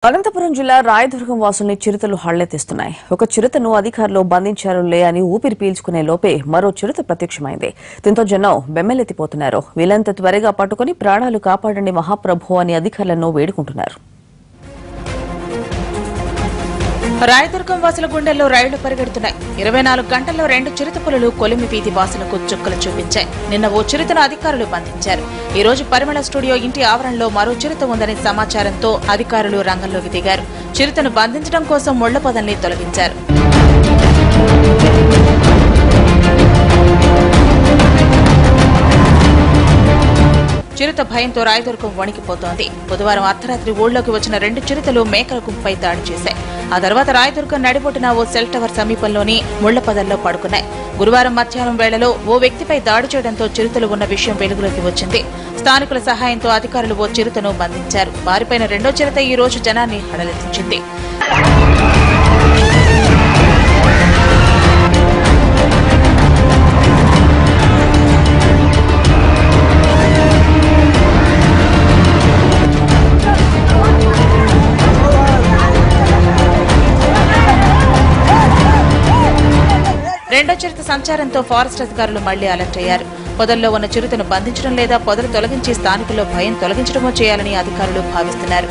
అనంతపురం జిల్లా రాయదుర్గం వాసుల్ని చిరుతలు హళ్లెత్తిస్తున్నాయి. ఒక చిరుతను అధికారులు బంధించారులే అని ఊపిరి పీల్చుకునే లోపే మరో చిరుత ప్రత్యక్షమైంది. దీంతో జనం బెమ్మెలెత్తిపోతున్నారు. వీలంత త్వరగా పట్టుకుని ప్రాణాలు కాపాడండి మహాప్రభు అని అధికారులను వేడుకుంటున్నారు. రాయదుర్గం వాసుల గుండెల్లో రైళ్లు పరిగెడుతున్నాయి. 24 గంటల్లో 2 చిరుత పులులు కొలిమి వీధి వాసులకు చుక్కలు చూపించాయి. నిన్న ఓ చిరుతను అధికారులు బంధించారు. ఈ రోజు పరిమళ స్టూడియో ఇంటి ఆవరణలో మరో చిరుత ఉందని సమాచారంతో అధికారులు రంగంలోకి దిగారు. చిరుతను బంధించడం కోసం ముళ్ల పొదల్ని తొలగించారు. చిరుత భయంతో రాయదుర్గం వణికిపోతోంది. బుధవారం అర్ధరాత్రి ఊళ్లోకి వచ్చిన 2 చిరుతలు మేకల గుంపుపై దాడి చేశాయి. ఆ తర్వాత రాయదుర్గం నడిబొట్టున ఓ సెల్ టవర్ సమీపంలోని ముళ్ల పొదల్లో పడుకున్నాయి. గురువారం మధ్యాహ్నం వేళలో ఓ వ్యక్తిపై దాడి చేయడంతో చిరుతలు ఉన్న విషయం వెలుగులోకి వచ్చింది. స్థానికుల సహాయంతో అధికారులు ఓ చిరుతను బంధించారు. వారిపైన రెండో చిరుత ఈ రోజు జనాన్ని హడలెత్తించింది. రెండో చిరుత సంచారంతో ఫారెస్ట్ అధికారులు మళ్లీ అలర్ట్ అయ్యారు. పొదల్లో ఉన్న చిరుతను బంధించడం లేదా పొదలు తొలగించి స్థానికుల్లో భయం తొలగించడమో చేయాలని అధికారులు భావిస్తున్నారు.